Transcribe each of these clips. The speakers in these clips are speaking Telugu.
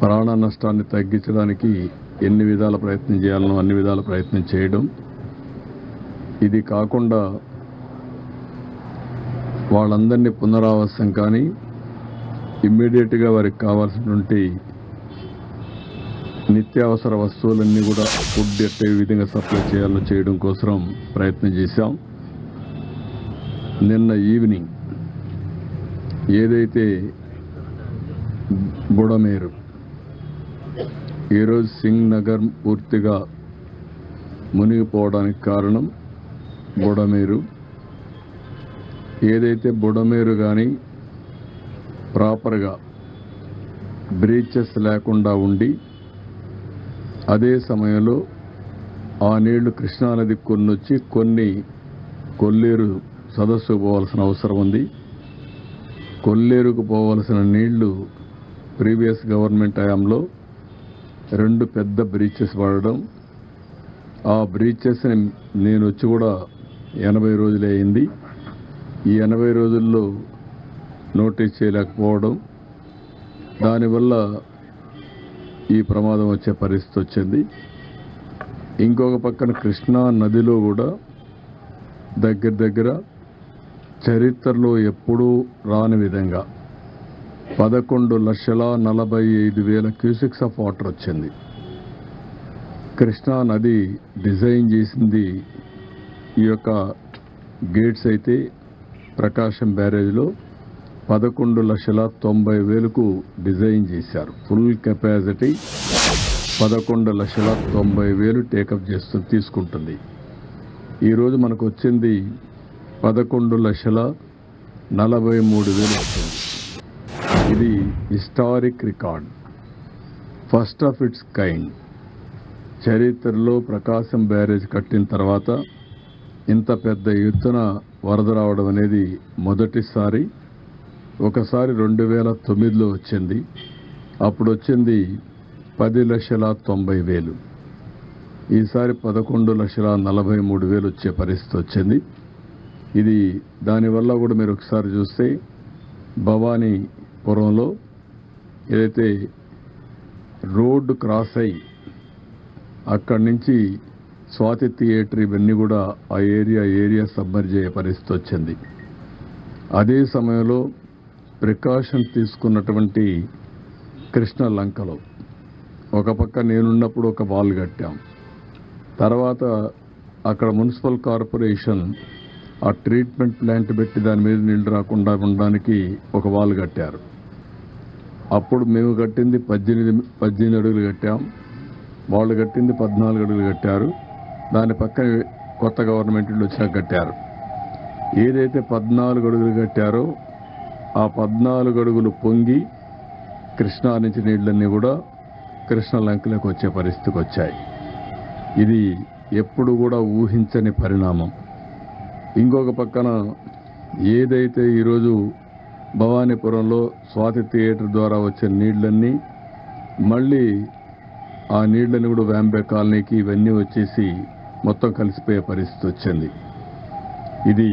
ప్రాణ నష్టాన్ని తగ్గించడానికి ఎన్ని విధాల ప్రయత్నం చేయాలనో అన్ని విధాల ప్రయత్నం చేయడం, ఇది కాకుండా వాళ్ళందరినీ పునరావాసం కానీ ఇమ్మీడియట్గా వారికి కావాల్సినటువంటి నిత్యావసర వస్తువులన్నీ కూడా ఫుడ్ ఎట్టే విధంగా సప్లై చేయాలో చేయడం కోసం ప్రయత్నం చేశాం. నిన్న ఈవినింగ్ ఏదైతే బుడమేరు, ఈరోజు సింగ్ నగర్ పూర్తిగా మునిగిపోవడానికి కారణం బుడమేరు. ఏదైతే బుడమేరు కానీ ప్రాపర్గా బ్రీచెస్ లేకుండా ఉండి అదే సమయంలో ఆ నీళ్లు కృష్ణానదికి కొన్ని వచ్చి కొన్ని కొల్లేరు సదస్సుకు పోవాల్సిన అవసరం ఉంది. కొల్లేరుకు పోవాల్సిన నీళ్లు ప్రీవియస్ గవర్నమెంట్ హయాంలో 2 పెద్ద బ్రీచెస్ పడడం, ఆ బ్రీచెస్ని నేను వచ్చి కూడా 80 రోజులే అయింది. ఈ 80 రోజుల్లో నోటీస్ చేయలేకపోవడం, దానివల్ల ఈ ప్రమాదం వచ్చే పరిస్థితి వచ్చింది. ఇంకొక పక్కన కృష్ణా నదిలో కూడా దగ్గర చరిత్రలో ఎప్పుడూ రాని విధంగా 11,45,000 క్యూసెక్స్ ఆఫ్ వాటర్ వచ్చింది. కృష్ణా నది డిజైన్ చేసింది ఈ యొక్క గేట్స్ అయితే ప్రకాశం బ్యారేజ్లో 11,90,000కు డిజైన్ చేశారు. ఫుల్ కెపాసిటీ 11,90,000 టేకప్ తీసుకుంటుంది. ఈరోజు మనకు వచ్చింది 11,43,000 వచ్చింది. ఇది historic record, first of it's kind. చరిత్రలో ప్రకాశం బ్యారేజ్ కట్టిన తర్వాత ఇంత పెద్ద ఎత్తున వరద రావడం అనేది మొదటిసారి. ఒకసారి 2009లో వచ్చింది, అప్పుడు వచ్చింది 10,90,000. ఈసారి 11,43,000 వచ్చే పరిస్థితి వచ్చింది. ఇది దానివల్ల కూడా మీరు ఒకసారి చూస్తే భవానీపురంలో ఏదైతే రోడ్డు క్రాస్ అయ్యి అక్కడి నుంచి స్వాతి థియేటర్ ఇవన్నీ కూడా ఆ ఏరియా సబ్మర్జ్ అయ్యే పరిస్థితి వచ్చింది. అదే సమయంలో ప్రికాషన్ తీసుకున్నటువంటి కృష్ణ లంకలో ఒక పక్క నేనున్నప్పుడు ఒక వాల్ కట్టాం. తర్వాత అక్కడ మున్సిపల్ కార్పొరేషన్ ఆ ట్రీట్మెంట్ ప్లాంట్ పెట్టి దాని మీద నీళ్లు రాకుండా ఉండడానికి ఒక వాల్ కట్టారు. అప్పుడు మేము కట్టింది 18 అడుగులు కట్టాం, వాళ్ళు కట్టింది 14 అడుగులు కట్టారు. దాని పక్కన కొత్త గవర్నమెంట్ వచ్చినా కట్టారు. ఏదైతే 14 అడుగులు కట్టారో ఆ 14 అడుగులు పొంగి కృష్ణా నుంచి నీళ్ళన్నీ కూడా కృష్ణ లంకలోకి వచ్చే పరిస్థితికి వచ్చాయి. ఇది ఎప్పుడు కూడా ఊహించని పరిణామం. ఇంకొక పక్కన ఏదైతే ఈరోజు భవానీపురంలో స్వాతి థియేటర్ ద్వారా వచ్చే నీళ్ళన్నీ మళ్ళీ ఆ నీళ్ళని కూడా వ్యాంబే కాలనీకి ఇవన్నీ వచ్చేసి మొత్తం కలిసిపోయే పరిస్థితి వచ్చింది. ఇది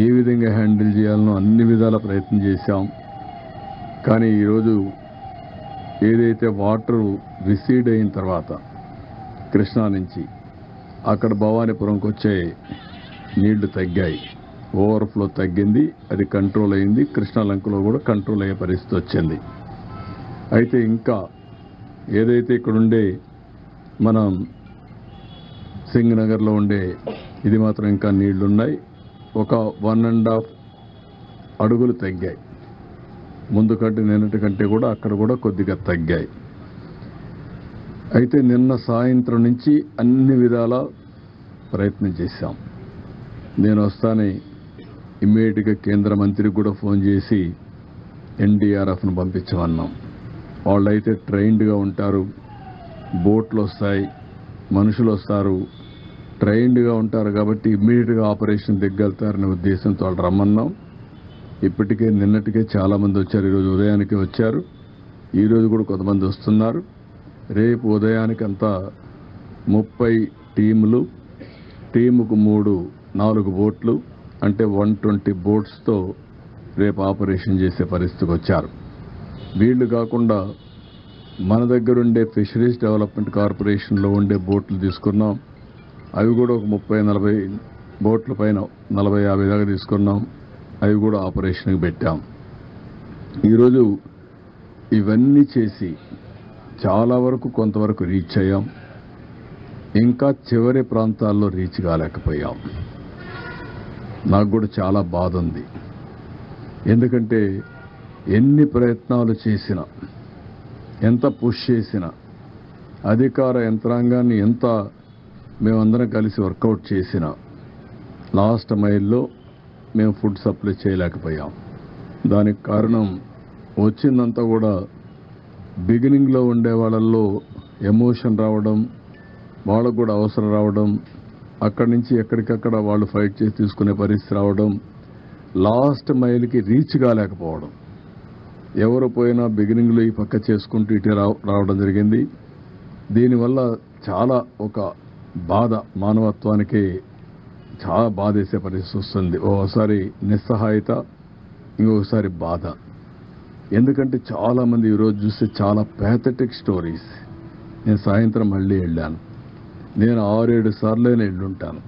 ఏ విధంగా హ్యాండిల్ చేయాలనో అన్ని విధాల ప్రయత్నం చేశాం. కానీ ఈరోజు ఏదైతే వాటర్ రిసీడ్ అయిన తర్వాత కృష్ణా నుంచి అక్కడ భవానీపురంకి వచ్చే నీళ్లు తగ్గాయి, ఓవర్ఫ్లో తగ్గింది, అది కంట్రోల్ అయింది. కృష్ణా లంకలో కూడా కంట్రోల్ అయ్యే పరిస్థితి వచ్చింది. అయితే ఇంకా ఏదైతే ఇక్కడుండే మనం సింగ్ నగర్లో ఉండే ఇది మాత్రం ఇంకా నీళ్లున్నాయి. ఒక 1.5 అడుగులు తగ్గాయి, ముందు కంటే నిన్నటి కంటే కూడా అక్కడ కూడా కొద్దిగా తగ్గాయి. అయితే నిన్న సాయంత్రం నుంచి అన్ని విధాల ప్రయత్నం చేశాం. నేను వస్తానే ఇమ్మీడియట్గా కేంద్ర మంత్రికి కూడా ఫోన్ చేసి ఎన్డీఆర్ఎఫ్ను పంపించమన్నాం. వాళ్ళైతే ట్రైన్డ్గా ఉంటారు, బోట్లు వస్తాయి, మనుషులు వస్తారు, ట్రైన్డ్గా ఉంటారు కాబట్టి ఇమ్మీడియట్గా ఆపరేషన్ దిగ్గలుతారనే ఉద్దేశంతో వాళ్ళు రమ్మన్నాం. ఇప్పటికే నిన్నటికే చాలామంది వచ్చారు, ఈరోజు ఉదయానికి వచ్చారు, ఈరోజు కూడా కొంతమంది వస్తున్నారు. రేపు ఉదయానికి అంతా 30 టీములు, టీముకు 3-4 బోట్లు అంటే 120 బోట్స్తో రేపు ఆపరేషన్ చేసే పరిస్థితికి వచ్చారు. వీళ్ళు కాకుండా మన దగ్గర ఉండే ఫిషరీస్ డెవలప్మెంట్ కార్పొరేషన్లో ఉండే బోట్లు తీసుకున్నాం. అవి కూడా ఒక 30-40 బోట్ల పైన 40-50 దాకా తీసుకున్నాం. అవి కూడా ఆపరేషన్కి పెట్టాం. ఈరోజు ఇవన్నీ చేసి చాలా వరకు కొంతవరకు రీచ్ అయ్యాం. ఇంకా చివరి ప్రాంతాల్లో రీచ్ కాలేకపోయాం. నాకు కూడా చాలా బాధ ఉంది. ఎందుకంటే ఎన్ని ప్రయత్నాలు చేసినా, ఎంత పుష్ చేసినా, అధికార యంత్రాంగాన్ని ఎంత మేమందరం కలిసి వర్కౌట్ చేసినా లాస్ట్ మైల్లో మేము ఫుడ్ సప్లై చేయలేకపోయాం. దానికి కారణం వచ్చిందంతా కూడా బిగినింగ్లో ఉండే వాళ్ళల్లో ఎమోషన్ రావడం, వాళ్ళకు కూడా అవసరం రావడం, అక్కడి నుంచి ఎక్కడికక్కడ వాళ్ళు ఫైట్ చేసి తీసుకునే పరిస్థితి రావడం, లాస్ట్ మైల్కి రీచ్ కాలేకపోవడం. ఎవరు పోయినా బిగినింగ్లో ఈ పక్క చేసుకుంటూ ఇటు రావడం జరిగింది. దీనివల్ల చాలా ఒక బాధ, మానవత్వానికి చాలా బాధేసే పరిస్థితి వస్తుంది. ఓసారి నిస్సహాయత, ఇంకొకసారి బాధ. ఎందుకంటే చాలామంది ఈరోజు చూస్తే చాలా ప్యాథటిక్ స్టోరీస్. నేను సాయంత్రం మళ్ళీ వెళ్ళాను. నేను 6-7 సార్లైనా వెళ్ళుంటాను.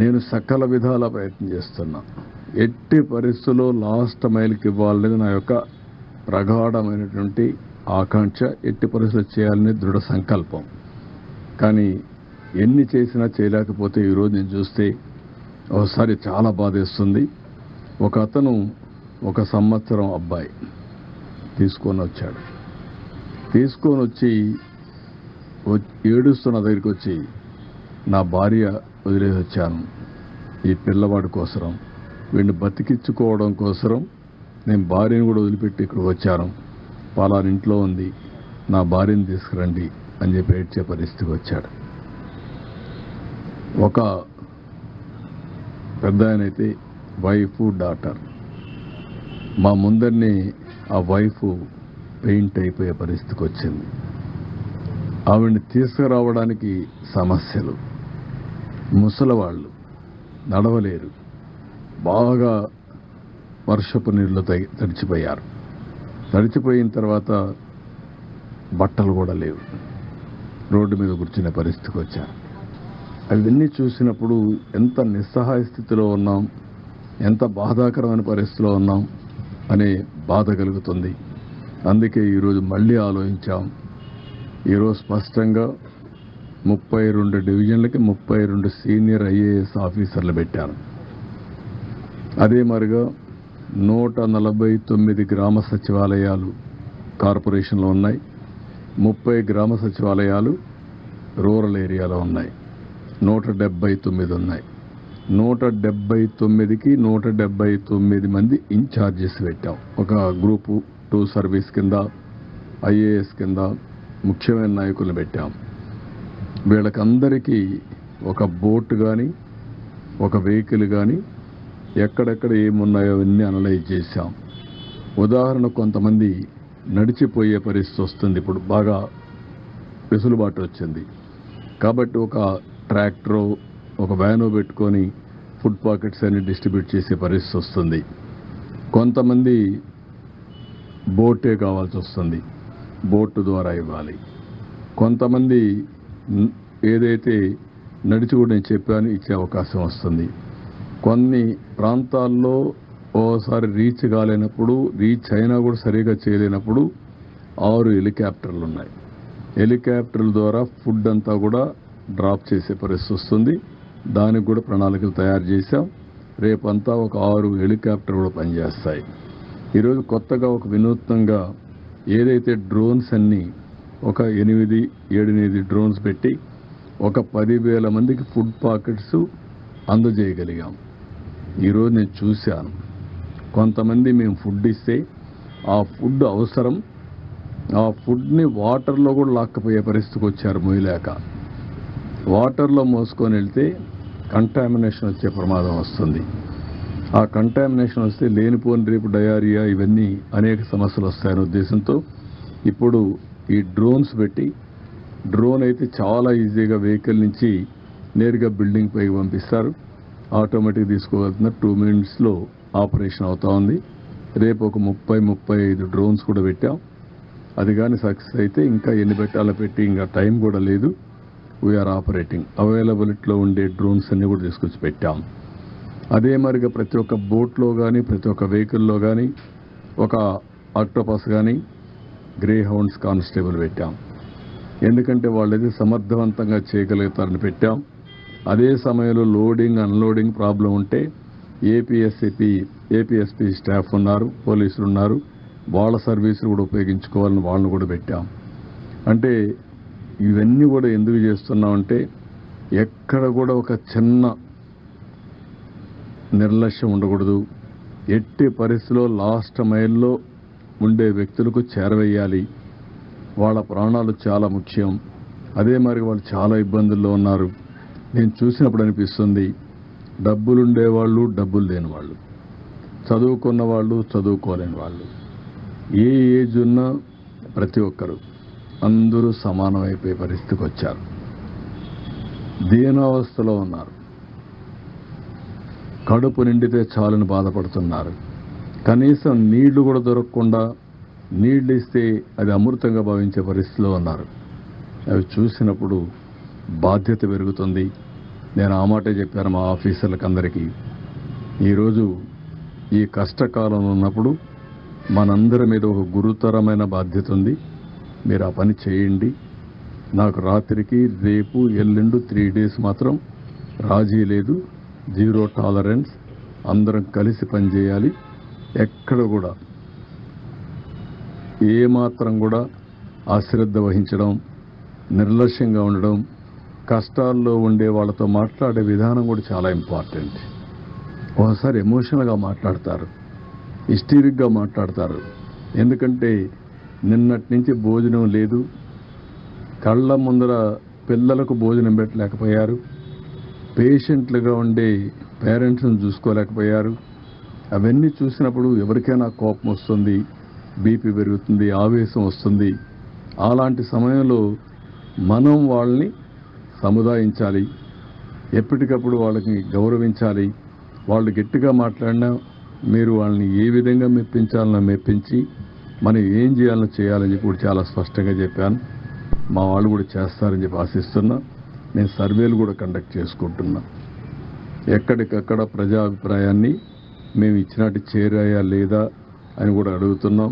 నేను సకల విధాల ప్రయత్నం చేస్తున్నా. ఎట్టి పరిస్థితుల్లో లాస్ట్ మైల్కి ఇవ్వాలనేది నా యొక్క ప్రగాఢమైనటువంటి ఆకాంక్ష. ఎట్టి పరిస్థితులు చేయాలనే దృఢ సంకల్పం. కానీ ఎన్ని చేసినా చేయలేకపోతే ఈరోజు నేను చూస్తే ఒకసారి చాలా బాధేస్తుంది. ఒక అతను 1 సంవత్సరం అబ్బాయి తీసుకొని వచ్చాడు. తీసుకొని వచ్చి ఏడుస్తున్న దగ్గరికి వచ్చి, నా భార్య వదిలేసి వచ్చాను ఈ పిల్లవాడి కోసరం, వీడిని బతికించుకోవడం కోసరం నేను భార్యను కూడా వదిలిపెట్టి ఇక్కడికి వచ్చాను. పలానా ఇంట్లో ఉంది, నా భార్యను తీసుకురండి అని చెప్పి ఏడ్చే పరిస్థితికి వచ్చాడు. ఒక పెద్ద ఆయనైతే వైఫ్, డాటర్, మా ముందరిని ఆ వైఫ్ పెయింట్ అయిపోయే పరిస్థితికి వచ్చింది. ఆవిడ్ని తీసుకురావడానికి సమస్యలు. ముసలివాళ్ళు నడవలేరు, బాగా వర్షపు నీళ్ళు తడిచిపోయారు. తడిచిపోయిన తర్వాత బట్టలు కూడా లేవు, రోడ్డు మీద కూర్చునే పరిస్థితికి వచ్చారు. అవన్నీ చూసినప్పుడు ఎంత నిస్సహాయ స్థితిలో ఉన్నాం, ఎంత బాధాకరమైన పరిస్థితిలో ఉన్నాం అనే బాధ కలుగుతుంది. అందుకే ఈరోజు మళ్ళీ ఆలోచించాం. ఈరోజు స్పష్టంగా 32 డివిజన్లకి 32 సీనియర్ ఐఏఎస్ ఆఫీసర్లు పెట్టాను. అదే మరిగా 149 గ్రామ సచివాలయాలు కార్పొరేషన్లో ఉన్నాయి. 30 గ్రామ సచివాలయాలు రూరల్ ఏరియాలో ఉన్నాయి. 179 ఉన్నాయి. 179కి 179 మంది ఇన్ఛార్జెస్ పెట్టాం. ఒక గ్రూపు 2 సర్వీస్ కింద, ఐఏఎస్ కింద ముఖ్యమైన నాయకులను పెట్టాం. వీళ్ళకందరికీ ఒక బోట్ కానీ, ఒక వెహికల్ కానీ, ఎక్కడెక్కడ ఏమున్నాయో అవన్నీ అనలైజ్ చేశాం. ఉదాహరణ, కొంతమంది నడిచిపోయే పరిస్థితి వస్తుంది. ఇప్పుడు బాగా వెసులుబాటు వచ్చింది కాబట్టి ఒక ట్రాక్టరో ఒక వ్యానో పెట్టుకొని ఫుడ్ పాకెట్స్ అన్ని డిస్ట్రిబ్యూట్ చేసే పరిస్థితి వస్తుంది. కొంతమంది బోటే కావాల్సి వస్తుంది, బోటు ద్వారా ఇవ్వాలి. కొంతమంది ఏదైతే నడిచి కూడా నేను చెప్పాను ఇచ్చే అవకాశం వస్తుంది. కొన్ని ప్రాంతాల్లో ఓసారి రీచ్ కాలేనప్పుడు, రీచ్ అయినా కూడా సరిగా చేయలేనప్పుడు 6 హెలికాప్టర్లు ఉన్నాయి. హెలికాప్టర్ల ద్వారా ఫుడ్ అంతా కూడా డ్రాప్ చేసే పరిస్థితి వస్తుంది. దానికి కూడా ప్రణాళికలు తయారు చేశాం. రేపంతా ఒక 6 హెలికాప్టర్ కూడా పనిచేస్తాయి. ఈరోజు కొత్తగా ఒక వినూత్నంగా ఏదైతే డ్రోన్స్ అన్నీ ఒక 8-8 డ్రోన్స్ పెట్టి ఒక 10,000 మందికి ఫుడ్ పాకెట్స్ అందజేయగలిగాం. ఈరోజు నేను చూశాను, కొంతమంది మేము ఫుడ్ ఇస్తే ఆ ఫుడ్ అవసరం, ఆ ఫుడ్ని వాటర్లో కూడా లాక్కపోయే పరిస్థితికి వచ్చారు. మోయలేక వాటర్లో మోసుకొని వెళ్తే కంటామినేషన్ వచ్చే ప్రమాదం వస్తుంది. ఆ కంటామినేషన్ వస్తే లేనిపోని రేపు డయారియా ఇవన్నీ అనేక సమస్యలు వస్తాయనే ఉద్దేశంతో ఇప్పుడు ఈ డ్రోన్స్ పెట్టి, డ్రోన్ అయితే చాలా ఈజీగా వెహికల్ నుంచి నేరుగా బిల్డింగ్ పైకి పంపిస్తారు. ఆటోమేటిక్ తీసుకోగలుగుతున్నారు. 2 మినిట్స్లో ఆపరేషన్ అవుతా ఉంది. రేపు ఒక 30-35 డ్రోన్స్ కూడా పెట్టాం. అది కానీ సక్సెస్ అయితే ఇంకా ఎన్ని పెట్టాలో పెట్టి ఇంకా టైం కూడా లేదు. We're operating. అవైలబిలిటీలో ఉండే డ్రోన్స్ అన్నీ కూడా తీసుకొచ్చి పెట్టాం. అదే మరిగా ప్రతి ఒక్క బోట్లో కానీ ప్రతి ఒక్క వెహికల్లో కానీ ఒక ఆక్టోపస్ కానీ గ్రే హౌండ్స్ కానిస్టేబుల్ పెట్టాం. ఎందుకంటే వాళ్ళది సమర్థవంతంగా చేయగలుగుతారని పెట్టాం. అదే సమయంలో లోడింగ్ అన్లోడింగ్ ప్రాబ్లం ఉంటే ఏపీఎస్పీ స్టాఫ్ ఉన్నారు, పోలీసులు ఉన్నారు, వాళ్ళ సర్వీసులు కూడా ఉపయోగించుకోవాలని వాళ్ళని కూడా పెట్టాం. అంటే ఇవన్నీ కూడా ఎందుకు చేస్తున్నామంటే ఎక్కడ కూడా ఒక చిన్న నిర్లక్ష్యం ఉండకూడదు. ఎట్టి పరిస్థితిలో లాస్ట్ మైల్లో ఉండే వ్యక్తులకు చేరవేయాలి. వాళ్ళ ప్రాణాలు చాలా ముఖ్యం. అదే మరి వాళ్ళు చాలా ఇబ్బందుల్లో ఉన్నారు. నేను చూసినప్పుడు అనిపిస్తుంది, డబ్బులుండేవాళ్ళు, డబ్బులు లేని వాళ్ళు, చదువుకున్న వాళ్ళు, చదువుకోలేని వాళ్ళు, ఏ ఏజ్ ఉన్నా ప్రతి ఒక్కరు అందరూ సమానమైపోయే పరిస్థితికి వచ్చారు. దీనావస్థలో ఉన్నారు. కడుపు నిండితే చాలని బాధపడుతున్నారు. కనీసం నీళ్లు కూడా దొరకకుండా, నీళ్లు ఇస్తే అది అమృతంగా భావించే పరిస్థితిలో ఉన్నారు. అవి చూసినప్పుడు బాధ్యత పెరుగుతుంది. నేను ఆ మాటే చెప్పాను మా ఆఫీసర్లకు అందరికీ. ఈరోజు ఈ కష్టకాలం ఉన్నప్పుడు మనందరి మీద ఒక గురుతరమైన బాధ్యత ఉంది. మీరు ఆ పని చేయండి. నాకు రాత్రికి రేపు ఎల్లుండు 3 days మాత్రం రాజీ లేదు. 0 tolerance. అందరం కలిసి పనిచేయాలి. ఎక్కడ కూడా ఏమాత్రం కూడా అశ్రద్ధ వహించడం, నిర్లక్ష్యంగా ఉండడం, కష్టాల్లో ఉండే వాళ్ళతో మాట్లాడే విధానం కూడా చాలా ఇంపార్టెంట్. ఒకసారి ఎమోషనల్గా మాట్లాడతారు, హిస్టీరిక్గా మాట్లాడతారు. ఎందుకంటే నిన్నటి నుంచి భోజనం లేదు, కళ్ళ ముందర పిల్లలకు భోజనం పెట్టలేకపోయారు, పేషెంట్లుగా ఉండే పేరెంట్స్ని చూసుకోలేకపోయారు. అవన్నీ చూసినప్పుడు ఎవరికైనా కోపం వస్తుంది, బీపీ పెరుగుతుంది, ఆవేశం వస్తుంది. అలాంటి సమయంలో మనం వాళ్ళని సముదాయించాలి, ఎప్పటికప్పుడు వాళ్ళకి గౌరవించాలి. వాళ్ళు గట్టిగా మాట్లాడినా మీరు వాళ్ళని ఏ విధంగా మెప్పించాలనో మెప్పించి మనం ఏం చేయాలో చేయాలని చెప్పి కూడా చాలా స్పష్టంగా చెప్పాను. మా వాళ్ళు కూడా చేస్తారని చెప్పి ఆశిస్తున్నా. నేను సర్వేలు కూడా కండక్ట్ చేసుకుంటున్నా. ఎక్కడికక్కడ ప్రజాభిప్రాయాన్ని మేము ఇచ్చినట్టు చేరాయా లేదా అని కూడా అడుగుతున్నాం.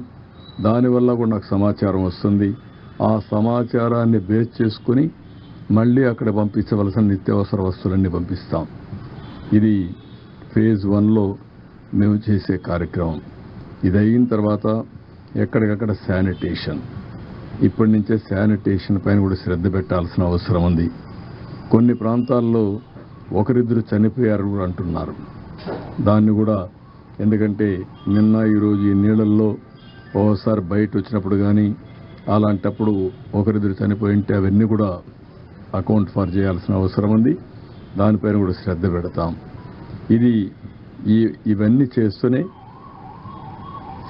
దానివల్ల కూడా నాకు సమాచారం వస్తుంది. ఆ సమాచారాన్ని బేస్ చేసుకుని మళ్ళీ అక్కడ పంపించవలసిన నిత్యావసర వస్తువులన్నీ పంపిస్తాం. ఇది phase 1లో మేము చేసే కార్యక్రమం. ఇది అయిన తర్వాత ఎక్కడికక్కడ శానిటేషన్. ఇప్పటి నుంచే శానిటేషన్ పైన కూడా శ్రద్ధ పెట్టాల్సిన అవసరం ఉంది. కొన్ని ప్రాంతాల్లో ఒకరిద్దరు చనిపోయారు కూడా అంటున్నారు. దాన్ని కూడా, ఎందుకంటే నిన్న ఈరోజు ఈ నీళ్ళల్లో ఓసారి బయట వచ్చినప్పుడు కానీ అలాంటప్పుడు ఒకరిద్దరు చనిపోయింటే అవన్నీ కూడా అకౌంట్ ఫర్ చేయాల్సిన అవసరం ఉంది. దానిపైన కూడా శ్రద్ధ పెడతాం. ఇవన్నీ చేస్తూనే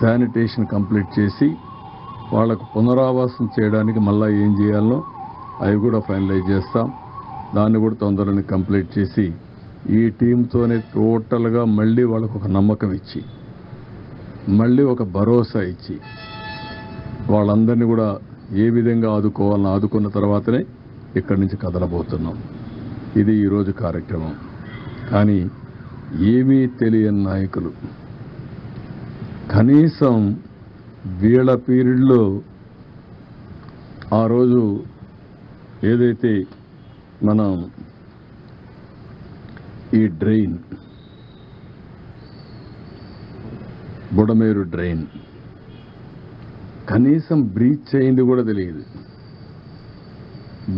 శానిటేషన్ కంప్లీట్ చేసి వాళ్ళకు పునరావాసం చేయడానికి మళ్ళీ ఏం చేయాలనో అవి కూడా ఫైనలైజ్ చేస్తాం. దాన్ని కూడా తొందరని కంప్లీట్ చేసి ఈ టీంతోనే టోటల్గా మళ్ళీ వాళ్ళకు ఒక నమ్మకం ఇచ్చి, మళ్ళీ ఒక భరోసా ఇచ్చి వాళ్ళందరినీ కూడా ఏ విధంగా ఆదుకోవాలని ఆదుకున్న తర్వాతనే ఇక్కడి నుంచి కదలబోతున్నాం. ఇది ఈరోజు కార్యక్రమం. కానీ ఏమీ తెలియని నాయకులు కనీసం వీళ్ళ పీరియడ్లో ఆ రోజు ఏదైతే మనం ఈ డ్రైన్, బుడమేరు డ్రైన్ కనీసం బ్రీచ్ అయింది కూడా తెలియదు.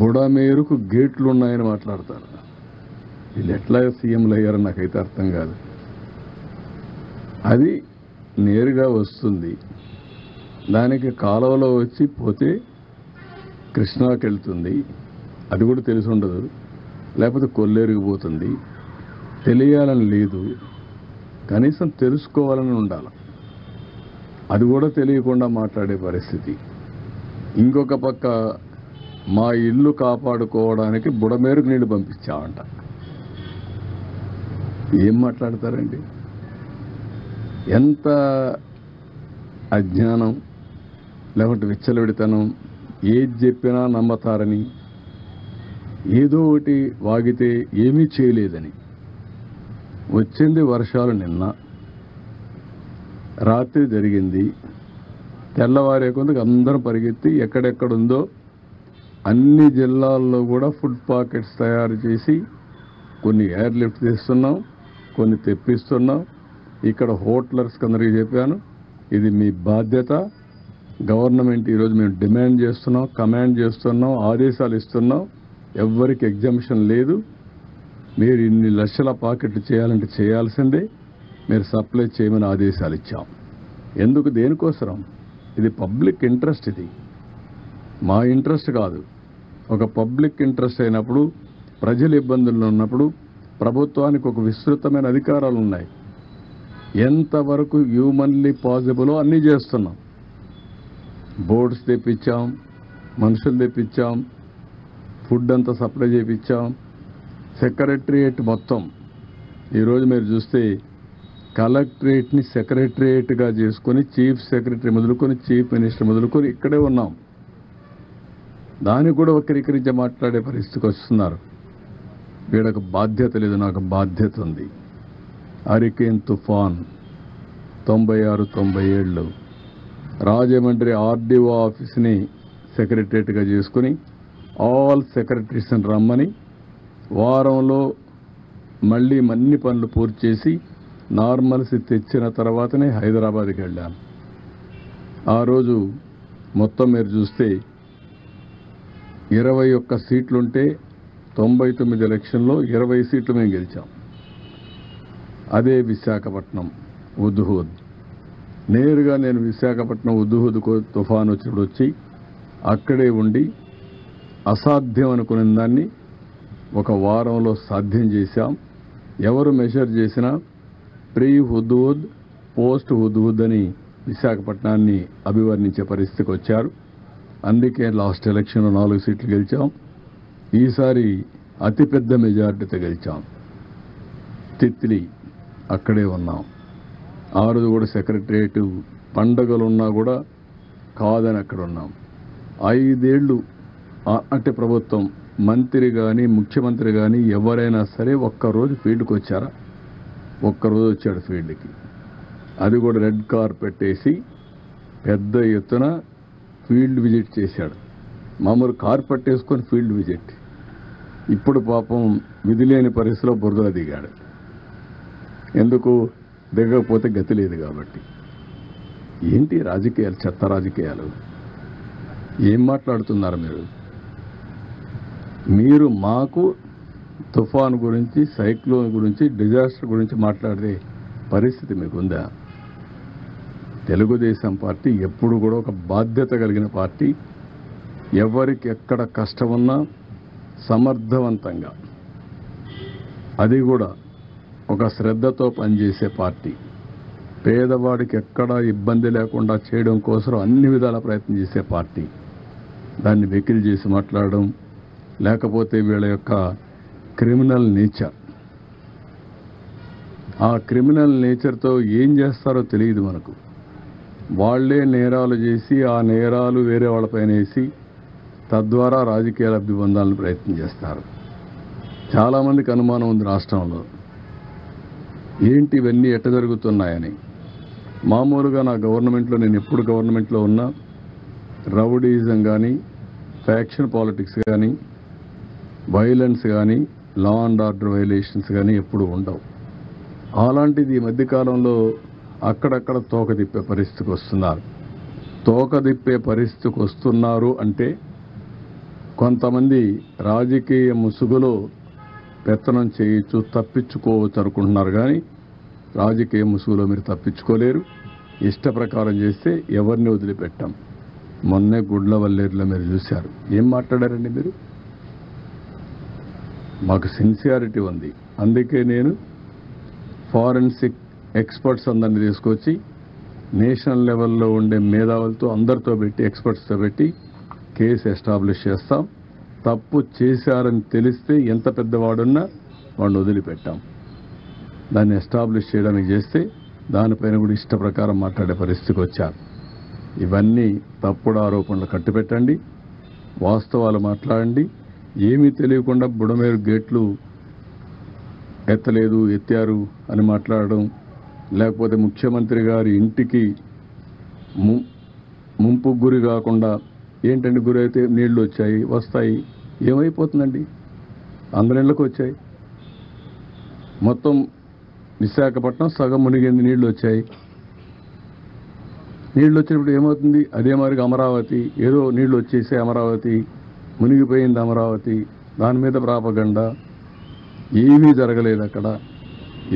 బుడమేరుకు గేట్లు ఉన్నాయని మాట్లాడతారు. వీళ్ళు ఎట్లా సీఎంలు అయ్యారని నాకైతే అర్థం కాదు. అది నేరుగా వస్తుంది, దానికి కాలువలో వచ్చి పోతే కృష్ణాకి వెళ్తుంది, అది కూడా తెలిసి ఉండదు. లేకపోతే కొల్లేరుకి పోతుంది. తెలియాలని లేదు, కనీసం తెలుసుకోవాలని ఉండాలి. అది కూడా తెలియకుండా మాట్లాడే పరిస్థితి. ఇంకొక పక్క మా ఇల్లు కాపాడుకోవడానికి బుడమేరుకు నీళ్లు పంపించామంట. ఏం మాట్లాడతారండి? ఎంత అజ్ఞానం, లేకుంటే విచ్చలవిడితనం, ఏది చెప్పినా నమ్మతారని, ఏదో ఒకటి వాగితే ఏమీ చేయలేదని. వచ్చింది వర్షాలు నిన్న రాత్రి జరిగింది. తెల్లవారే కొందుకు అందరం పరిగెత్తి ఎక్కడెక్కడుందో అన్ని జిల్లాల్లో కూడా ఫుడ్ పాకెట్స్ తయారు చేసి కొన్ని ఎయిర్లిఫ్ట్ తీస్తున్నాం, కొన్ని తెప్పిస్తున్నాం. ఇక్కడ హోటలర్స్కి అందరికీ చెప్పాను, ఇది మీ బాధ్యత. గవర్నమెంట్ ఈరోజు మేము డిమాండ్ చేస్తున్నాం, కమాండ్ చేస్తున్నాం, ఆదేశాలు ఇస్తున్నాం. ఎవ్వరికి ఎగ్జంప్షన్ లేదు. మీరు ఇన్ని లక్షల పాకెట్లు చేయాలంటే చేయాల్సిందే. మీరు సప్లై చేయమని ఆదేశాలు ఇచ్చాం. ఎందుకు, దేనికోసం? ఇది పబ్లిక్ ఇంట్రెస్ట్. ఇది మా ఇంట్రెస్ట్ కాదు. ఒక పబ్లిక్ ఇంట్రెస్ట్ అయినప్పుడు, ప్రజలు ఇబ్బందుల్లో ఉన్నప్పుడు ప్రభుత్వానికి ఒక విస్తృతమైన అధికారాలు ఉన్నాయి. ఎంతవరకు హ్యూమన్లీ పాసిబులో అన్నీ చేస్తున్నాం. బోర్డ్స్ తెప్పించాం, మనుషులు తెప్పించాం, ఫుడ్ అంతా సప్లై చేయించాం. సెక్రటరియేట్ మొత్తం ఈరోజు మీరు చూస్తే కలెక్టరేట్ని సెక్రటరియేట్గా చేసుకొని చీఫ్ సెక్రటరీ మొదలుకొని చీఫ్ మినిస్టర్ మొదలుకొని ఇక్కడే ఉన్నాం. దానికి కూడా వక్రీకరించి మాట్లాడే పరిస్థితికి వస్తున్నారు. వీళ్ళకు బాధ్యత లేదు, నాకు బాధ్యత ఉంది. హరికేన్ తుఫాన్ 96, 97 రాజమండ్రి ఆర్డీఓ ఆఫీస్ని సెక్రటరియట్గా చేసుకుని ఆల్ సెక్రటరీస్ని రమ్మని వారంలో మళ్ళీ అన్ని పనులు పూర్తి చేసి నార్మల్సీ తెచ్చిన తర్వాతనే హైదరాబాద్కి వెళ్ళాను. ఆ రోజు మొత్తం మీరు చూస్తే 21 సీట్లుంటే 99 ఎలక్షన్లో 20 సీట్లు మేము గెలిచాం. అదే విశాఖపట్నం హుద్హుద్. నేరుగా నేను విశాఖపట్నం హుద్హుద్ తుఫాన్ వచ్చినప్పుడు వచ్చి అక్కడే ఉండి అసాధ్యం అనుకునే దాన్ని ఒక వారంలో సాధ్యం చేశాం. ఎవరు మెజర్ చేసినా ప్రీ హుద్హుద్, పోస్ట్ హుద్హుద్ అని విశాఖపట్నాన్ని అభివర్ణించే పరిస్థితికి వచ్చారు. అందుకే లాస్ట్ ఎలక్షన్లో 4 సీట్లు గెలిచాం. ఈసారి అతిపెద్ద మెజారిటీతో గెలిచాం. తిత్లీ అక్కడే ఉన్నాం. ఆ రోజు కూడా సెక్రటరియట్ పండగలున్నా కూడా కాదని అక్కడ ఉన్నాం. 5 ఏళ్ళు అంటే ప్రభుత్వం మంత్రి కానీ ముఖ్యమంత్రి కానీ ఎవరైనా సరే ఒక్కరోజు ఫీల్డ్కి వచ్చారా? ఒక్కరోజు వచ్చాడు ఫీల్డ్కి. అది కూడా రెడ్ కార్పెట్ వేసి పెద్ద ఎత్తున ఫీల్డ్ విజిట్ చేశాడు. మామూలు కార్పెట్ వేసుకొని ఫీల్డ్ విజిట్. ఇప్పుడు పాపం విధిలేని పరిస్థితిలో బురదలో దిగాడు. ఎందుకు దిగకపోతే గతి లేదు కాబట్టి. ఏంటి రాజకీయాలు, చెత్త రాజకీయాలు? ఏం మాట్లాడుతున్నారు మీరు? మీరు మాకు తుఫాన్ గురించి, సైక్లోన్ గురించి, డిజాస్టర్ గురించి మాట్లాడే పరిస్థితి మీకుందా? తెలుగుదేశం పార్టీ ఎప్పుడు కూడా ఒక బాధ్యత కలిగిన పార్టీ. ఎవరికి ఎక్కడ కష్టమున్నా సమర్థవంతంగా, అది కూడా ఒక శ్రద్ధతో పనిచేసే పార్టీ. పేదవాడికి ఎక్కడా ఇబ్బంది లేకుండా చేయడం కోసం అన్ని విధాల ప్రయత్నం చేసే పార్టీ. దాన్ని వెకిలి చేసి మాట్లాడడం, లేకపోతే వీళ్ళ యొక్క క్రిమినల్ నేచర్, ఆ క్రిమినల్ నేచర్తో ఏం చేస్తారో తెలియదు మనకు. వాళ్లే నేరాలు చేసి ఆ నేరాలు వేరే వాళ్ళపైన వేసి తద్వారా రాజకీయ లబ్ధి పొందాలని ప్రయత్నం చేస్తారు. చాలామందికి అనుమానం ఉంది రాష్ట్రంలో, ఏంటి ఇవన్నీ ఎట్ట జరుగుతున్నాయని. మామూలుగా నా గవర్నమెంట్లో, నేను ఎప్పుడు గవర్నమెంట్లో ఉన్నా రౌడీజం కానీ, ఫ్యాక్షన్ పాలిటిక్స్ కానీ, వైలెన్స్ కానీ, లా అండ్ ఆర్డర్ వైలేషన్స్ కానీ ఎప్పుడు ఉండవు. అలాంటిది ఈ మధ్యకాలంలో అక్కడక్కడ తోక తిప్పే పరిస్థితికి వస్తున్నారు. తోక తిప్పే పరిస్థితికి వస్తున్నారు అంటే కొంతమంది రాజకీయ ముసుగులో పెత్తనం చేయొచ్చు, తప్పించుకోవచ్చు అనుకుంటున్నారు. కానీ రాజకీయ ముసుగులో మీరు తప్పించుకోలేరు. ఇష్ట ప్రకారం చేస్తే ఎవరిని వదిలిపెట్టాం. మొన్నే గుడ్లవల్లేరులో మీరు చూశారు. ఏం మాట్లాడారండి మీరు? మాకు సిన్సియారిటీ ఉంది. అందుకే నేను ఫారెన్సిక్ ఎక్స్పర్ట్స్ అందరినీ తీసుకొచ్చి నేషనల్ లెవెల్లో ఉండే మేధావులతో అందరితో పెట్టి, ఎక్స్పర్ట్స్తో పెట్టి కేసు ఎస్టాబ్లిష్ చేస్తాం. తప్పు చేశారని తెలిస్తే ఎంత పెద్దవాడున్నా వాడిని వదిలిపెట్టాం. దాన్ని ఎస్టాబ్లిష్ చేయడానికి చేస్తే దానిపైన కూడా ఇష్ట ప్రకారం మాట్లాడే పరిస్థితికి వచ్చారు. ఇవన్నీ తప్పుడు ఆరోపణలు కట్టిపెట్టండి, వాస్తవాలు మాట్లాడండి. ఏమీ తెలియకుండా బుడమేరు గేట్లు ఎత్తలేదు, ఎత్తారు అని మాట్లాడడం, లేకపోతే ముఖ్యమంత్రి గారి ఇంటికి ముంపు గురి కాకుండా ఏంటంటే గురి అయితే నీళ్లు వచ్చాయి, వస్తాయి, ఏమైపోతుందండి? అందరిళ్ళకి వచ్చాయి. మొత్తం విశాఖపట్నం సగం మునిగింది, నీళ్లు వచ్చాయి. నీళ్లు వచ్చినప్పుడు ఏమవుతుంది? అదే మరిగా అమరావతి, ఏదో నీళ్లు వచ్చేసే అమరావతి మునిగిపోయింది, అమరావతి దాని మీద ప్రాపగండా. ఏమీ జరగలేదు అక్కడ.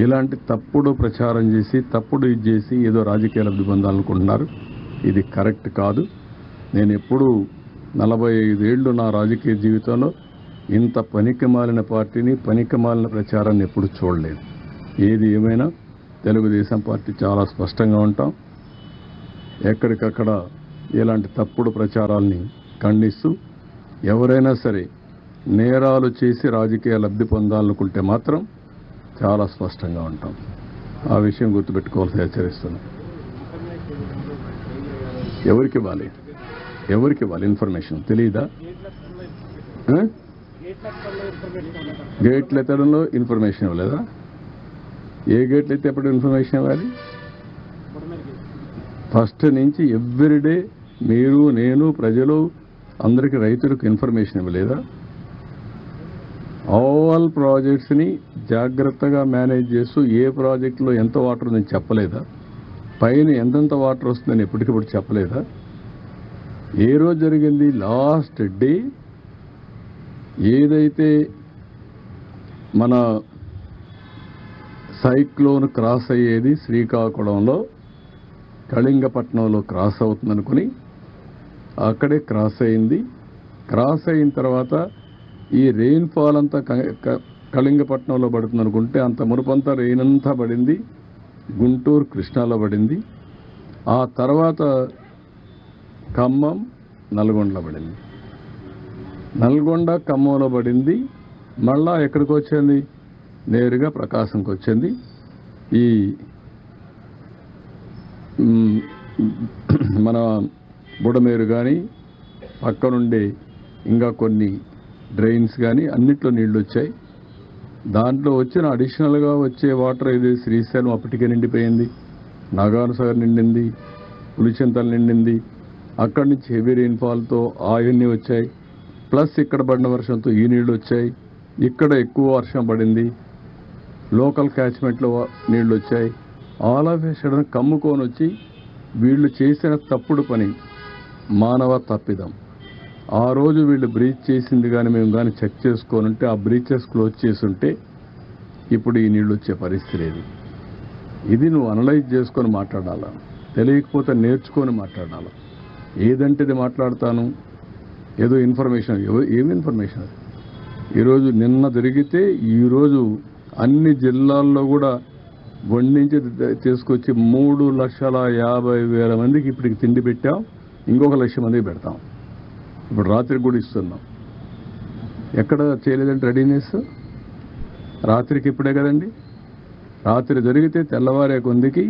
ఇలాంటి తప్పుడు ప్రచారం చేసి తప్పుడు ఇది చేసి ఏదో రాజకీయ లబ్ధి పొందాలనుకుంటున్నారు. ఇది కరెక్ట్ కాదు. నేను ఎప్పుడూ 45 ఏళ్ళు నా రాజకీయ జీవితంలో ఇంత పనికిమాలిన పార్టీని, పనికిమాలిన ప్రచారాన్ని ఎప్పుడు చూడలేదు. ఏది ఏమైనా తెలుగుదేశం పార్టీ చాలా స్పష్టంగా ఉంటాం. ఎక్కడికక్కడ ఇలాంటి తప్పుడు ప్రచారాల్ని ఖండిస్తూ ఎవరైనా సరే నేరాలు చేసి రాజకీయ లబ్ధి పొందాలనుకుంటే మాత్రం చాలా స్పష్టంగా ఉంటాం. ఆ విషయం గుర్తుపెట్టుకోవాల్సి హెచ్చరిస్తున్నాం. ఎవరికి ఇవ్వాలి, ఎవరికి ఇవ్వాలి ఇన్ఫర్మేషన్ తెలియదా? గేట్లు ఎత్తడంలో ఇన్ఫర్మేషన్ ఇవ్వలేదా? ఏ గేట్లు అయితే ఎప్పుడు ఇన్ఫర్మేషన్ ఇవ్వాలి? ఫస్ట్ నుంచి ఎవ్రీడే మీరు, నేను, ప్రజలు అందరికీ, రైతులకు ఇన్ఫర్మేషన్ ఇవ్వలేదా? ఆల్ ప్రాజెక్ట్స్ని జాగ్రత్తగా మేనేజ్ చేస్తూ ఏ ప్రాజెక్టులో ఎంత వాటర్ ఉందని చెప్పలేదా? పైన ఎంతెంత వాటర్ వస్తుందని ఎప్పటికప్పుడు చెప్పలేదా? ఏ రోజు జరిగింది? లాస్ట్ డే ఏదైతే మన సైక్లోన్ క్రాస్ అయ్యేది శ్రీకాకుళంలో, కళింగపట్నంలో క్రాస్ అవుతుందనుకుని అక్కడే క్రాస్ అయింది. క్రాస్ అయిన తర్వాత ఈ రెయిన్ఫాల్ అంతా కళింగపట్నంలో పడుతుంది అనుకుంటే అంత మునుపంతా రెయిన్ అంతా పడింది గుంటూరు, కృష్ణాలో పడింది. ఆ తర్వాత ఖమ్మం, నల్గొండలో పడింది. నల్గొండ, ఖమ్మంలో పడింది. మళ్ళా ఎక్కడికి వచ్చింది? నేరుగా ప్రకాశంకి వచ్చింది. ఈ మన బుడమేరు కానీ పక్కనుండే ఇంకా కొన్ని డ్రైన్స్ కానీ అన్నిట్లో నీళ్ళు వచ్చాయి. దాంట్లో వచ్చిన అడిషనల్గా వచ్చే వాటర్ ఇది శ్రీశైలం అప్పటికే నిండిపోయింది, నాగార్జునసాగర్ నిండింది, పులిచింతలు నిండింది. అక్కడి నుంచి హెవీ రెయిన్ఫాల్తో అవన్నీ వచ్చాయి. ప్లస్ ఇక్కడ పడిన వర్షంతో ఈ నీళ్ళు వచ్చాయి. ఇక్కడ ఎక్కువ వర్షం పడింది, లోకల్ క్యాచ్మెంట్లో నీళ్ళు వచ్చాయి. ఆల్ ఆఫ్ ఏ సడన్ కమ్ముకొని వచ్చి వీళ్ళు చేసిన తప్పుడు పని, మానవ తప్పిదం. ఆ రోజు వీళ్ళు బ్రీచ్ చేసింది కానీ మేము కానీ చెక్ చేసుకొని ఉంటే, ఆ బ్రీచెస్ క్లోజ్ చేసి ఉంటే ఇప్పుడు ఈ నీళ్ళు వచ్చే పరిస్థితి లేదు. ఇది నువ్వు అనలైజ్ చేసుకొని మాట్లాడాలా, తెలియకపోతే నేర్చుకొని మాట్లాడాలా. ఏదంటే ఇది మాట్లాడతాను, ఏదో ఇన్ఫర్మేషన్. ఏమి ఇన్ఫర్మేషన్? ఈరోజు నిన్న జరిగితే ఈరోజు అన్ని జిల్లాల్లో కూడా వండించి తీసుకొచ్చి 3,50,000 మందికి ఇప్పటికి తిండి పెట్టాం. ఇంకొక 1,00,000 మందికి పెడతాం. ఇప్పుడు రాత్రికి కూడా ఇస్తున్నాం. ఎక్కడ చేయలేదంటే రెడీనెస్ రాత్రికి ఇప్పుడే కదండి. రాత్రి జరిగితే తెల్లవారే కొందికి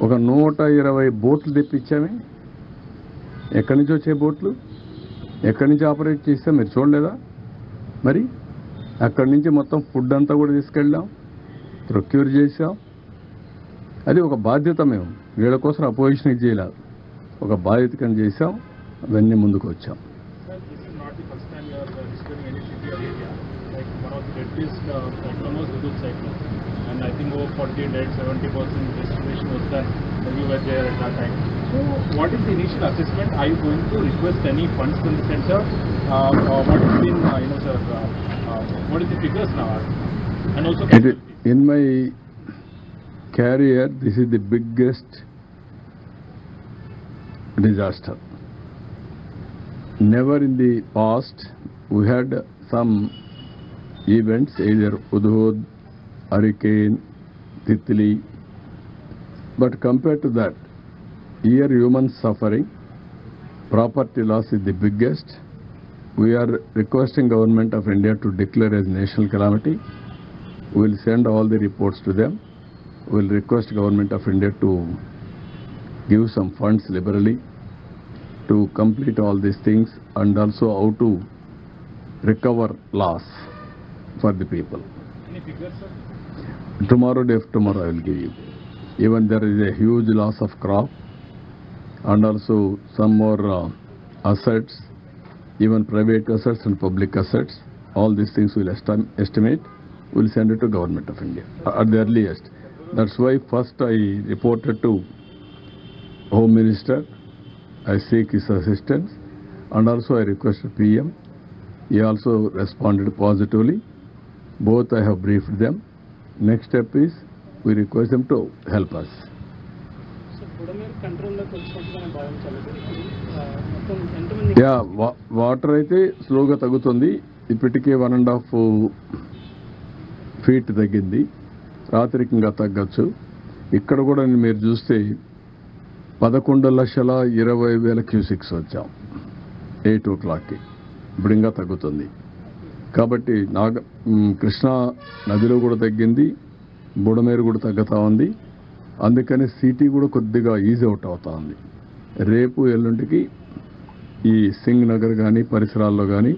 ఒక 120 బోట్లు తెప్పించామే. ఎక్కడి నుంచి వచ్చే బోట్లు, ఎక్కడి నుంచి ఆపరేట్ చేస్తే మీరు చూడలేదా? మరి అక్కడి నుంచి మొత్తం ఫుడ్ అంతా కూడా తీసుకెళ్ళాం, ప్రొక్యూర్ చేసాం. అది ఒక బాధ్యత. మేము వీళ్ళ కోసం అపోజిషన్ ఇచ్చేయాలి, ఒక బాధ్యత కింద చేసాం. అవన్నీ ముందుకు వచ్చాం. And I think over 40 dead, 70% distribution was done when you were there at that time. So what is the initial assessment? Are you going to request any funds from the center? What has been, sir, what is the figures now? And also in my career, this is the biggest disaster. Never in the past we had some events, either Hudhud, hurricane, Titli, but compared to that, here human suffering, property loss is the biggest. We are requesting Government of India to declare as national calamity. We will send all the reports to them. We will request Government of India to give some funds liberally to complete all these things, and also how to recover loss for the people. Any figures, sir? Tomorrow, day after tomorrow, I will give you. Even there is a huge loss of crop, and also some more assets, even private assets and public assets. All these things will estimate. We'll send it to Government of India at the earliest. That's why first I reported to Home Minister. I seek his assistance, and also I requested PM. He also responded positively. Both I have briefed them. Next step is we request them to help us. Water అయితే స్లోగా తగ్గుతుంది. ఇప్పటికే 1.5 feet తగ్గింది. రాత్రికి ఇంకా తగ్గచ్చు. ఇక్కడ కూడా మీరు చూస్తే 11,20,000 క్యూసిక్స్ వచ్చాం 8 o'clockకి. ఇప్పుడు ఇంకా తగ్గుతుంది. కాబట్టి కృష్ణా నదిలో కూడా తగ్గింది, బుడమేరు కూడా తగ్గుతూ ఉంది. అందుకని సిటీ కూడా కొద్దిగా ఈజీ అవుట్ అవుతా ఉంది. రేపు ఎల్లుంటికి ఈ సింగ్ నగర్ కానీ పరిసరాల్లో కానీ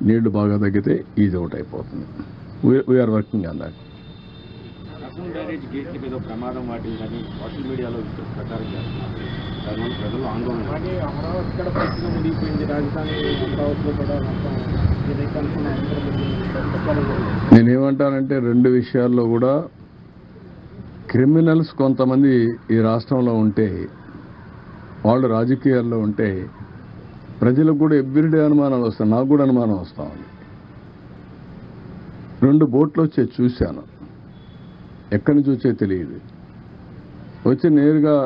నీళ్లు బాగా తగ్గితే ఈజీ అవుట్ అయిపోతుంది. We're working on that. Barrage gate మీద ప్రమాదం వాటిందని సోషల్ మీడియాలో ప్రచారం చేస్తున్నారు. దానివల్ల ప్రజలు ఆందోళన. అలాగే అమరావతి కూడా పూర్తిగా మునిగిపోయింది. రాజధాని అమరావతిలో కూడా నేనేమంటానంటే 2 విషయాల్లో కూడా క్రిమినల్స్ కొంతమంది ఈ రాష్ట్రంలో ఉంటే, వాళ్ళు రాజకీయాల్లో ఉంటే ప్రజలకు కూడా ఎవ్రీడే అనుమానాలు వస్తాయి. నాకు కూడా అనుమానం వస్తూ ఉంది. 2 బోట్లు వచ్చే చూశాను. ఎక్కడి నుంచి వచ్చే తెలియదు. వచ్చి నేరుగా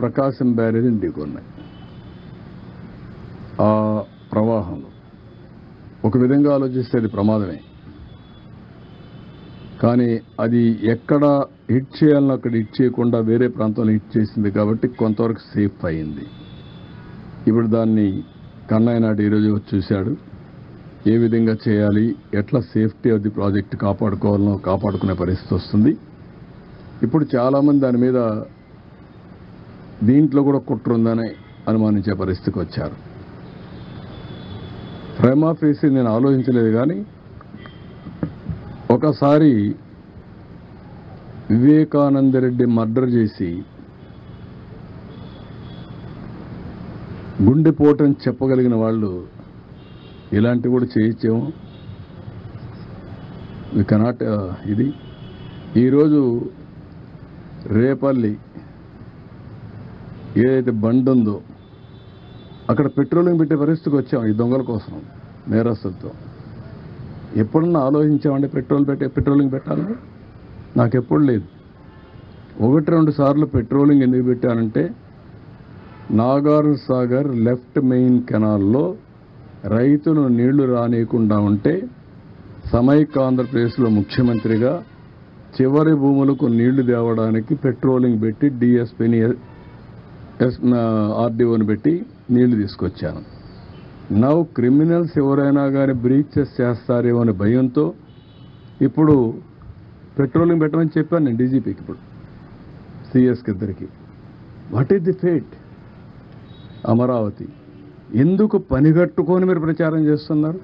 ప్రకాశం బ్యారేజీని ఢీకొన్నాయి. ఆ ప్రవాహంలో ఒక విధంగా ఆలోచిస్తే అది ప్రమాదమే. కానీ అది ఎక్కడ హిట్ చేయాలని అక్కడ హిట్ చేయకుండా వేరే ప్రాంతంలో హిట్ చేసింది కాబట్టి కొంతవరకు సేఫ్ అయింది. ఇప్పుడు దాన్ని కన్నయ్య నాయుడు ఈరోజు వచ్చి చూశాడు. ఏ విధంగా చేయాలి, ఎట్లా సేఫ్టీ ఆఫ్ ది ప్రాజెక్ట్ కాపాడుకోవాలనో కాపాడుకునే పరిస్థితి వస్తుంది. ఇప్పుడు చాలామంది దాని మీద దీంట్లో కూడా కుట్ర ఉందని అనుమానించే పరిస్థితికి వచ్చారు. ప్రైమా ఫేసి నేను ఆలోచించలేదు, కానీ ఒకసారి వివేకానందరెడ్డి మర్డర్ చేసి గుండెపోటని చెప్పగలిగిన వాళ్ళు ఇలాంటివి కూడా చేయొచ్చేమో. వి కెనాట్ ఇది. ఈరోజు రేపల్లి ఏదైతే బండి ఉందో అక్కడ పెట్రోలింగ్ పెట్టే పరిస్థితికి వచ్చాం ఈ దొంగల కోసం, నేరస్తులతో. ఎప్పుడన్నా ఆలోచించామంటే పెట్రోలింగ్ పెట్టాలని? నాకెప్పుడు లేదు. 1-2 సార్లు పెట్రోలింగ్ ఎందుకు పెట్టానంటే, నాగార్జున సాగర్ లెఫ్ట్ మెయిన్ కెనాల్లో రైతులు నీళ్లు రానియకుండా ఉంటే సమైక్య ఆంధ్రప్రదేశ్లో ముఖ్యమంత్రిగా చివరి భూములకు నీళ్లు తేవడానికి పెట్రోలింగ్ పెట్టి డిఎస్పీని ఆర్డీఓని పెట్టి నీళ్లు తీసుకొచ్చాను. నవ్ క్రిమినల్స్ ఎవరైనా కానీ బ్రీచెస్ చేస్తారేమో అనే భయంతో ఇప్పుడు పెట్రోలింగ్ పెట్టమని చెప్పాను నేను డీజీపీకి, ఇప్పుడు సిఎస్కి ఇద్దరికి. What is the fate? Amaravati ఎందుకు పనిగట్టుకొని మీరు ప్రచారం చేస్తున్నారు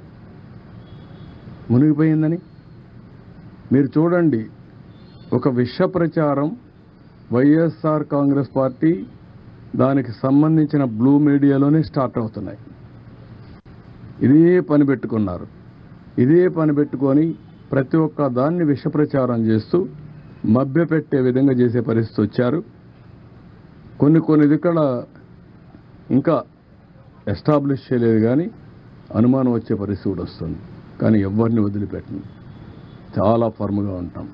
మునిగిపోయిందని? మీరు చూడండి, ఒక విష ప్రచారం వైఎస్ఆర్ కాంగ్రెస్ పార్టీ దానికి సంబంధించిన బ్లూ మీడియాలోనే స్టార్ట్ అవుతున్నాయి. ఇదే పని పెట్టుకున్నారు. ఇదే పని పెట్టుకొని ప్రతి ఒక్క దాన్ని విష ప్రచారం చేస్తూ మభ్యపెట్టే విధంగా చేసే పరిస్థితి వచ్చారు. కొన్ని ఇక్కడ ఇంకా ఎస్టాబ్లిష్ చేయలేదు, కానీ అనుమానం వచ్చే పరిస్థితి కూడా వస్తుంది. కానీ ఎవరిని వదిలిపెట్టను, చాలా ఫర్మ్గా ఉంటాం.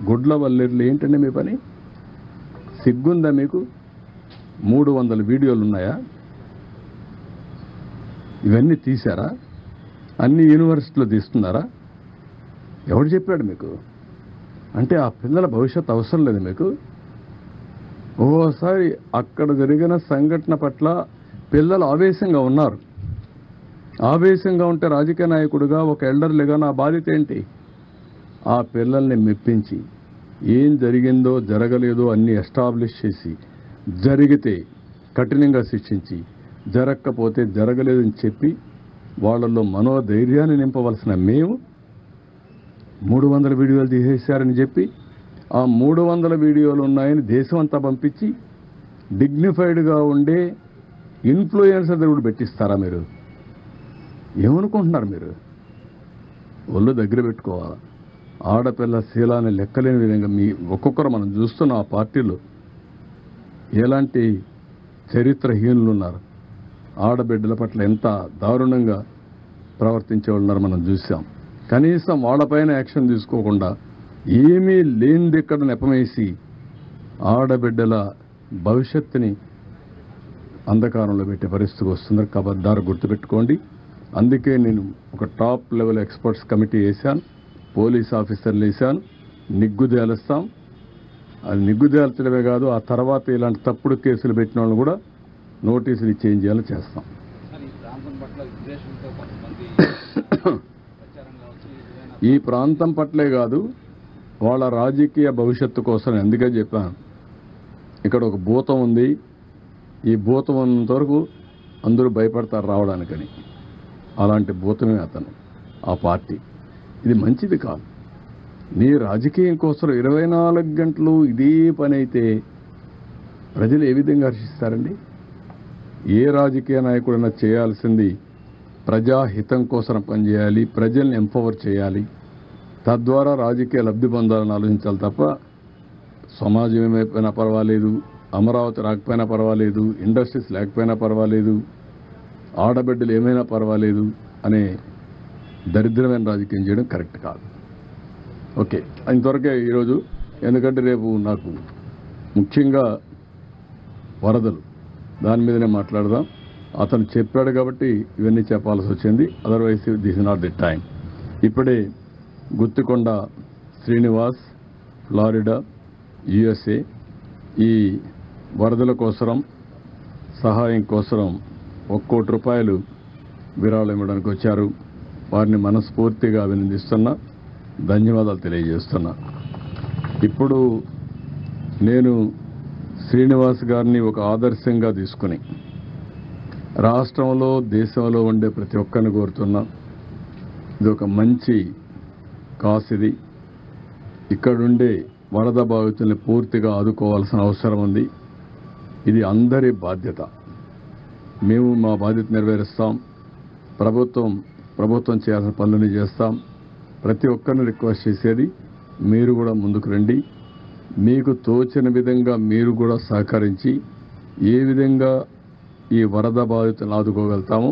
గుడ్ల వల్లేర్లు ఏంటంటే మీ పని? సిగ్గుందా మీకు? 300 వీడియోలు ఉన్నాయా? ఇవన్నీ తీశారా? అన్ని యూనివర్సిటీలో తీస్తున్నారా? ఎవడు చెప్పాడు మీకు? అంటే ఆ పిల్లల భవిష్యత్తు అవసరం లేదు మీకు? ఓసారి అక్కడ జరిగిన సంఘటన పట్ల పిల్లలు ఆవేశంగా ఉన్నారు. ఆవేశంగా ఉంటే రాజకీయ నాయకుడిగా, ఒక ఎల్డర్లుగా నా బాధ్యత ఏంటి? ఆ పిల్లల్ని మెప్పించి ఏం జరిగిందో జరగలేదో అన్నీ ఎస్టాబ్లిష్ చేసి జరిగితే కఠినంగా శిక్షించి, జరగకపోతే జరగలేదని చెప్పి వాళ్ళల్లో మనోధైర్యాన్ని నింపవలసిన మేము 300 వీడియోలు తీసేశారని చెప్పి ఆ 300 వీడియోలు ఉన్నాయని దేశం అంతా పంపించి డిగ్నిఫైడ్గా ఉండే ఇన్ఫ్లుయెన్సర్ కూడా పెట్టిస్తారా మీరు? ఏమనుకుంటున్నారు మీరు? ఒళ్ళు దగ్గర పెట్టుకోవాలా. ఆడపిల్ల శీలాన్ని లెక్కలేని విధంగా మీ ఒక్కొక్కరు మనం చూస్తున్న ఆ పార్టీలో ఎలాంటి చరిత్రహీనులు ఉన్నారు. ఆడబిడ్డల పట్ల ఎంత దారుణంగా ప్రవర్తించే ఉన్నారు మనం చూసాం. కనీసం వాళ్ళపైన యాక్షన్ తీసుకోకుండా ఏమీ లేనిది ఇక్కడ నెపమేసి ఆడబిడ్డల భవిష్యత్తుని అంధకారంలో పెట్టే పరిస్థితికి వస్తున్నారు. కబద్దారు గుర్తుపెట్టుకోండి. అందుకే నేను ఒక టాప్ లెవెల్ ఎక్స్పర్ట్స్ కమిటీ వేశాను, పోలీస్ ఆఫీసర్లు వేశాను. నిగ్గుదేలుస్తాం. అది నిగ్గుదేల్చడమే కాదు, ఆ తర్వాత ఇలాంటి తప్పుడు కేసులు పెట్టిన వాళ్ళని కూడా నోటీసులు చేంజ్ చేయాలని చేస్తాం. ఈ ప్రాంతం పట్లే కాదు, వాళ్ళ రాజకీయ భవిష్యత్తు కోసం అందుకే చెప్పాను. ఇక్కడ ఒక భూతం ఉంది, ఈ భూతం ఉన్నంత వరకు అందరూ భయపడతారు రావడానికని. అలాంటి భూతమే అతను, ఆ పార్టీ. ఇది మంచిది కాదు. నీ రాజకీయం కోసం 24 గంటలు ఇదే పని అయితే ప్రజలు ఏ విధంగా హర్షిస్తారండి? ఏ రాజకీయ నాయకుడైనా చేయాల్సింది ప్రజాహితం కోసం పనిచేయాలి, ప్రజల్ని ఎంపవర్ చేయాలి, తద్వారా రాజకీయ లబ్ధి పొందాలని ఆలోచించాలి తప్ప సమాజం ఏమైపోయినా పర్వాలేదు, అమరావతి రాకపోయినా పర్వాలేదు, ఇండస్ట్రీస్ లేకపోయినా పర్వాలేదు, ఆడబిడ్డలు ఏమైనా పర్వాలేదు అనే దరిద్రమైన రాజకీయం చేయడం కరెక్ట్ కాదు. ఓకే, ఇంతవరకే ఈరోజు. ఎందుకంటే రేపు నాకు ముఖ్యంగా వరదలు దాని మీదనే మాట్లాడదాం. అతను చెప్పాడు కాబట్టి ఇవన్నీ చెప్పాల్సి వచ్చింది. Otherwise this is not the time. ఇప్పుడే గుత్తికొండ శ్రీనివాస్, ఫ్లారిడా, USA ఈ వరదల కోసం సహాయం కోసం 1 కోటి రూపాయలు విరాళం ఇవ్వడానికి వచ్చారు. వారిని మనస్ఫూర్తిగా అభినందిస్తున్నా, ధన్యవాదాలు తెలియజేస్తున్నా. ఇప్పుడు నేను శ్రీనివాస్ గారిని ఒక ఆదర్శంగా తీసుకుని రాష్ట్రంలో దేశంలో ఉండే ప్రతి ఒక్కరిని కోరుతున్నా, ఇది ఒక మంచి కాస్. ఇది ఇక్కడుండే వరద బాధితుల్ని పూర్తిగా ఆదుకోవాల్సిన అవసరం ఉంది. ఇది అందరి బాధ్యత. మేము మా బాధ్యత నెరవేరుస్తాం. ప్రభుత్వం చేయాల్సిన పనులని చేస్తాం. ప్రతి ఒక్కరిని రిక్వెస్ట్ చేసేది మీరు కూడా ముందుకు రండి. మీకు తోచిన విధంగా మీరు కూడా సహకరించి ఏ విధంగా ఈ వరద బాధితులను ఆదుకోగలుగుతామో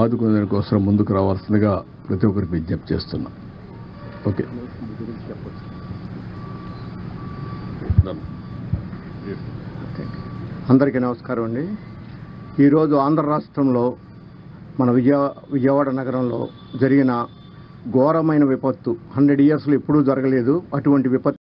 ఆదుకునే దానికోసం ముందుకు రావాల్సిందిగా ప్రతి ఒక్కరికి విజ్ఞప్తి చేస్తున్నాం. ఓకే, అందరికీ నమస్కారం అండి. ఈరోజు ఆంధ్ర రాష్ట్రంలో మన విజయవాడ నగరంలో జరిగిన ఘోరమైన విపత్తు 100 ఇయర్స్లో ఎప్పుడూ జరగలేదు. అటువంటి విపత్తు